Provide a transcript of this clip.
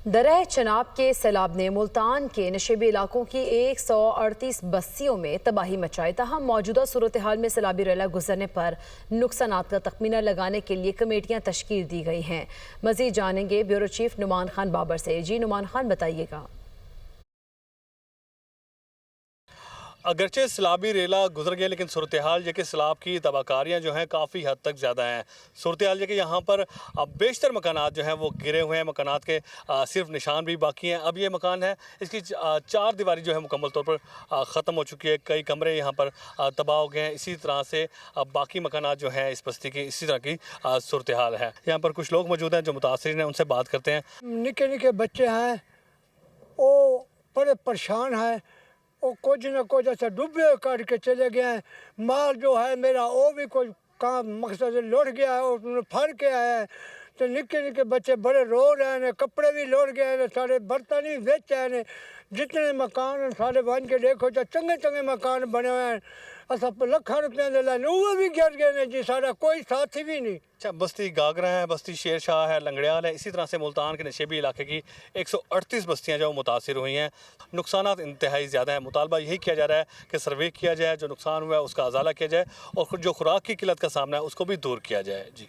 درہ چناب کے سیلاب نے ملتان کے نشیبی علاقوں کی 138 بستیوں میں تباہی مچائی، تاہم موجودہ صورتحال میں سیلابی ریلا گزرنے پر نقصانات کا تخمینہ لگانے کے لیے کمیٹیاں تشکیل دی گئی ہیں۔ مزید جانیں گے بیورو چیف نعمان خان بابر سے۔ جی نعمان خان، بتائیے گا۔ اگرچہ سیلابی ریلا گزر گیا لیکن صورتحال یہ کہ سیلاب کی تباہکاریاں جو ہیں کافی حد تک زیادہ ہیں۔ صورتحال یہ کہ یہاں پر بیشتر مکانات جو ہیں وہ گرے ہوئے ہیں، مکانات کے صرف نشان بھی باقی ہیں۔ اب یہ مکان ہے، اس کی 4 دیواری جو ہے مکمل طور پر ختم ہو چکی ہے، کئی کمرے یہاں پر تباہ ہو گئے ہیں۔ اسی طرح سے باقی مکانات جو ہیں اس بستی کی اسی طرح کی صورتحال ہے۔ یہاں پر کچھ لوگ موجود ہیں جو متاثرین ہیں، ان سے بات کرتے ہیں۔ نکے نکے بچے ہیں، وہ بڑے پریشان ہیں، وہ کچھ نہ کچھ ایسا ڈوبے کر کے چلے گئے ہیں۔ مال جو ہے میرا وہ بھی کوئی کام مقصد لوٹ گیا ہے اور پھر کے آیا ہے۔ تو نکے نکے بچے بڑے رو رہے ہیں، کپڑے بھی لوٹ گئے ہیں، سارے برتن بھی بیچ ہیں، جتنے مکان سارے بن کے دیکھو تو چنگے چنگے مکان بنے ہوئے ہیں۔ اصا لکھاں روپیے دے لائن وہ بھی گر گئے ہیں جی، سارا کوئی ساتھی بھی نہیں۔ اچھا، بستی گاگرا ہے، بستی شیر شاہ ہے، لنگڑیال ہے، اسی طرح سے ملتان کے نشیبی علاقے کی 138 بستیاں جو متاثر ہوئی ہیں۔ نقصانات انتہائی زیادہ ہیں۔ مطالبہ یہی کیا جا رہا ہے کہ سروے کیا جائے، جو نقصان ہوا ہے اس کا ازالہ کیا جائے اور جو خوراک کی قلت کا سامنا ہے اس کو بھی دور کیا جائے۔ جی